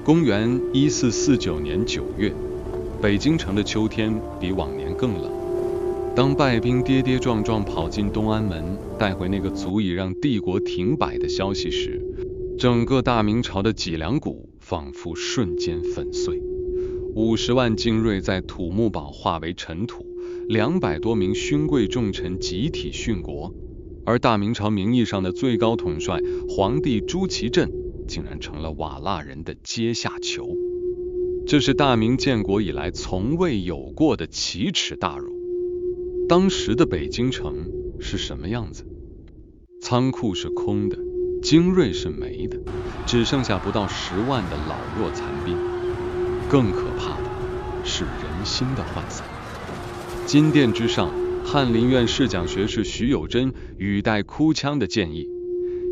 公元1449年9月，北京城的秋天比往年更冷。当败兵跌跌撞撞跑进东安门，带回那个足以让帝国停摆的消息时，整个大明朝的脊梁骨仿佛瞬间粉碎。50万精锐在土木堡化为尘土，200多名勋贵重臣集体殉国，而大明朝名义上的最高统帅皇帝朱祁镇竟然成了瓦剌人的阶下囚。这是大明建国以来从未有过的奇耻大辱。当时的北京城是什么样子？仓库是空的，精锐是没的，只剩下不到10万的老弱残兵。更可怕的是人心的涣散。金殿之上，翰林院侍讲学士徐有贞语带哭腔的建议：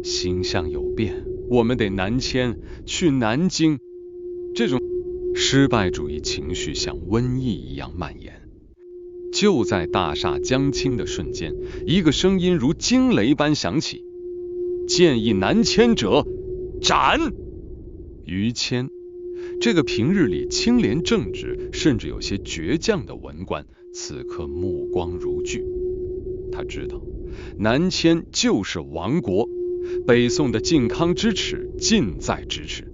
形象有变，我们得南迁，去南京。这种失败主义情绪像瘟疫一样蔓延。就在大厦将倾的瞬间，一个声音如惊雷般响起：建议南迁者斩！于谦，这个平日里清廉正直，甚至有些倔强的文官，此刻目光如炬。他知道南迁就是亡国，北宋的靖康之耻近在咫尺。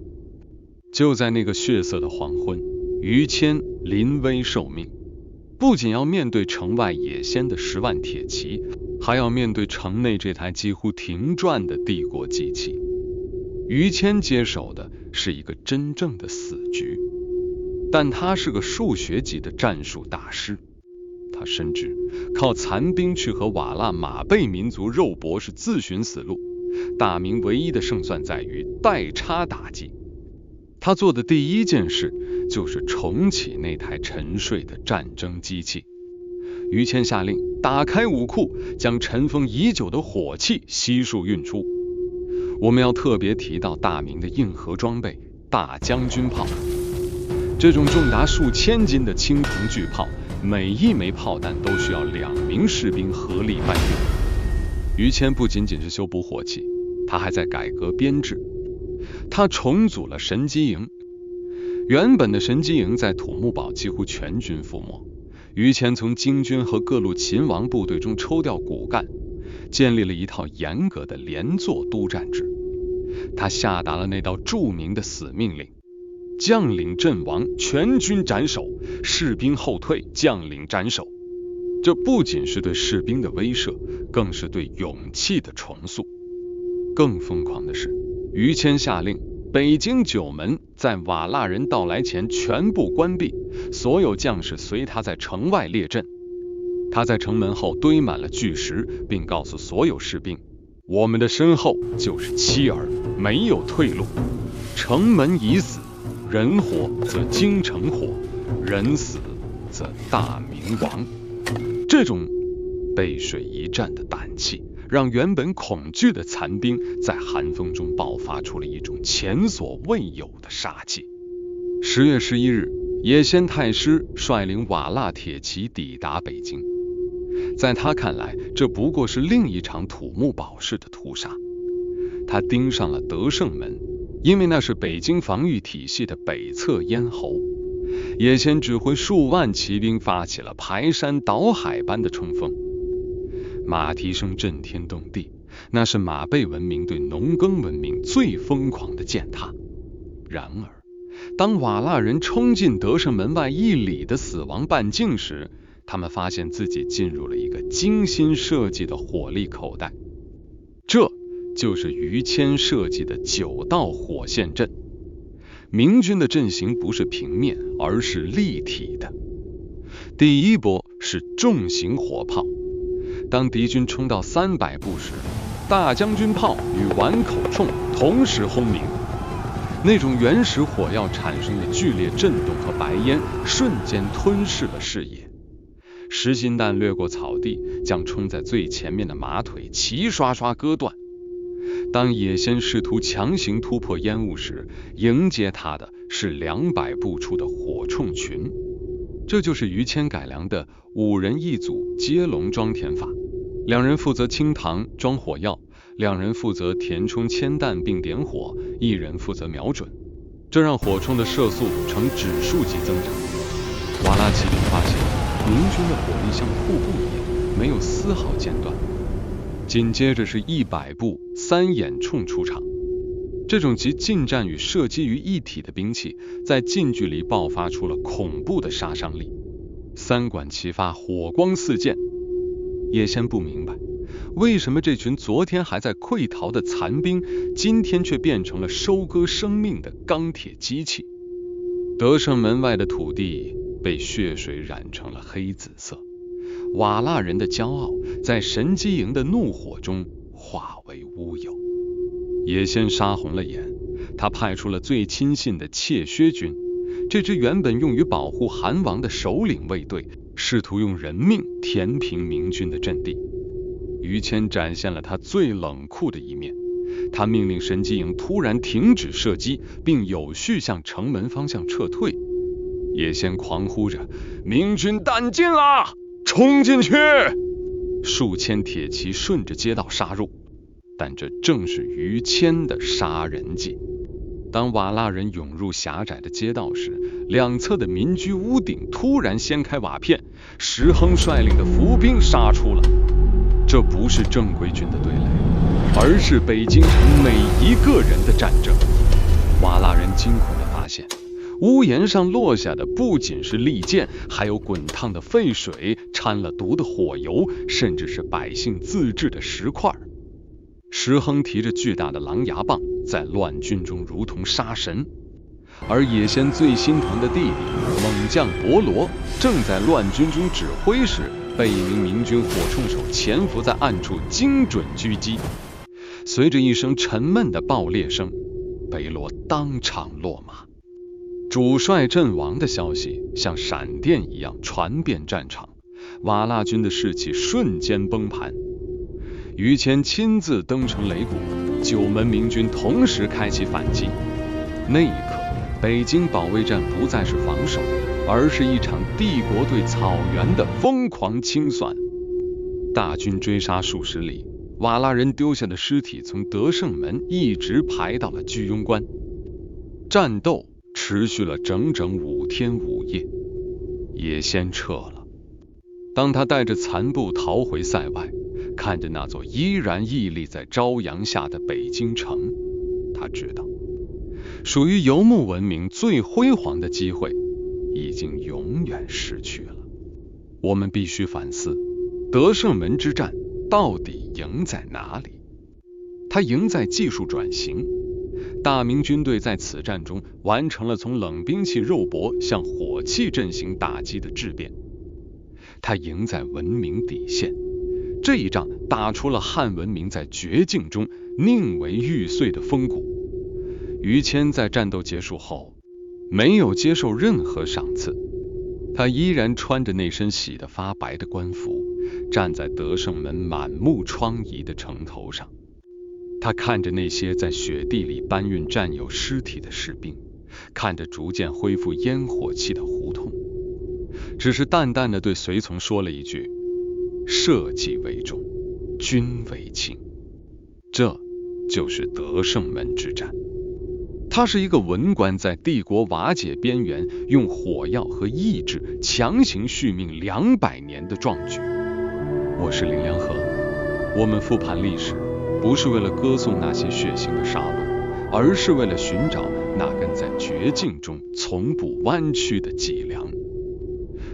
就在那个血色的黄昏，于谦临危受命，不仅要面对城外野先的10万铁骑，还要面对城内这台几乎停转的帝国机器。于谦接手的是一个真正的死局，但他是个数学级的战术大师。他深知靠残兵去和瓦剌马背民族肉搏是自寻死路，大明唯一的胜算在于代差打击。他做的第一件事就是重启那台沉睡的战争机器。于谦下令打开武库，将尘封已久的火器悉数运出。我们要特别提到大明的硬核装备大将军炮。这种重达数千斤的青铜巨炮，每一枚炮弹都需要2名士兵合力搬运。于谦不仅仅是修补火器，他还在改革编制。他重组了神机营，原本的神机营在土木堡几乎全军覆没。于谦从京军和各路秦王部队中抽调骨干，建立了一套严格的连坐督战制。他下达了那道著名的死命令：将领阵亡，全军斩首；士兵后退，将领斩首。这不仅是对士兵的威慑，更是对勇气的重塑。更疯狂的是，于谦下令北京9门在瓦剌人到来前全部关闭，所有将士随他在城外列阵。他在城门后堆满了巨石，并告诉所有士兵：我们的身后就是妻儿，没有退路。城门已死，人活则京城活，人死则大明亡。这种背水一战的胆气，让原本恐惧的残兵在寒风中爆发出了一种前所未有的杀气。10月11日，野先太师率领瓦剌铁骑抵达北京。在他看来，这不过是另一场土木堡式的屠杀。他盯上了德胜门，因为那是北京防御体系的北侧咽喉。野先指挥数万骑兵发起了排山倒海般的冲锋。马蹄声震天动地，那是马背文明对农耕文明最疯狂的践踏。然而，当瓦剌人冲进德胜门外1里的死亡半径时，他们发现自己进入了一个精心设计的火力口袋。这就是于谦设计的9道火线阵。明军的阵型不是平面，而是立体的。第一波是重型火炮，当敌军冲到300步时，大将军炮与碗口铳同时轰鸣，那种原始火药产生的剧烈震动和白烟瞬间吞噬了视野。实心弹掠过草地，将冲在最前面的马腿齐刷刷割断。当野先试图强行突破烟雾时，迎接他的是200步处的火铳群。这就是于谦改良的5人1组接龙装填法，2人负责清膛装火药，2人负责填充铅弹并点火，1人负责瞄准。这让火铳的射速呈指数级增长。瓦剌骑兵发现明军的火力像瀑布一样，没有丝毫间断。紧接着是100步3眼铳出场。这种集近战与射击于一体的兵器，在近距离爆发出了恐怖的杀伤力。3管齐发，火光四溅。叶先不明白，为什么这群昨天还在溃逃的残兵，今天却变成了收割生命的钢铁机器？德胜门外的土地被血水染成了黑紫色，瓦剌人的骄傲在神机营的怒火中化为乌有。叶先杀红了眼，他派出了最亲信的怯薛军，这支原本用于保护韩王的首领卫队，试图用人命填平明军的阵地。于谦展现了他最冷酷的一面，他命令神机营突然停止射击，并有序向城门方向撤退。叶先狂呼着：“明军弹尽了，冲进去！”数千铁骑顺着街道杀入，但这正是于谦的杀人计。当瓦剌人涌入狭窄的街道时，两侧的民居屋顶突然掀开瓦片，石亨率领的伏兵杀出了。这不是正规军的对垒，而是北京城每一个人的战争。瓦剌人惊恐地发现，屋檐上落下的不仅是利剑，还有滚烫的沸水，掺了毒的火油，甚至是百姓自制的石块。石亨提着巨大的狼牙棒，在乱军中如同杀神。而野先最心疼的弟弟猛将伯罗，正在乱军中指挥时，被一名明军火铳手潜伏在暗处精准狙击。随着一声沉闷的爆裂声，贝罗当场落马。主帅阵亡的消息像闪电一样传遍战场，瓦剌军的士气瞬间崩盘。于谦亲自登城擂鼓，9门明军同时开启反击。那一刻，北京保卫战不再是防守，而是一场帝国对草原的疯狂清算。大军追杀数十里，瓦剌人丢下的尸体从德胜门一直排到了居庸关。战斗持续了整整5天5夜，野先撤了。当他带着残部逃回塞外，看着那座依然屹立在朝阳下的北京城，他知道，属于游牧文明最辉煌的机会已经永远失去了。我们必须反思，德胜门之战到底赢在哪里？它赢在技术转型。大明军队在此战中完成了从冷兵器肉搏向火器阵型打击的质变。它赢在文明底线。这一仗打出了汉文明在绝境中宁为玉碎的风骨。于谦在战斗结束后没有接受任何赏赐，他依然穿着那身洗得发白的官服，站在德胜门满目疮痍的城头上。他看着那些在雪地里搬运战友尸体的士兵，看着逐渐恢复烟火气的胡同，只是淡淡的对随从说了一句：社稷为重，军为轻。这就是德胜门之战。他是一个文官在帝国瓦解边缘用火药和意志强行续命200年的壮举。我是林良和，我们复盘历史，不是为了歌颂那些血腥的杀戮，而是为了寻找那根在绝境中从不弯曲的脊梁。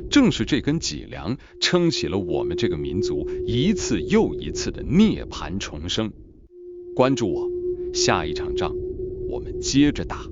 正是这根脊梁撑起了我们这个民族一次又一次的涅槃重生。关注我，下一场仗我们接着打。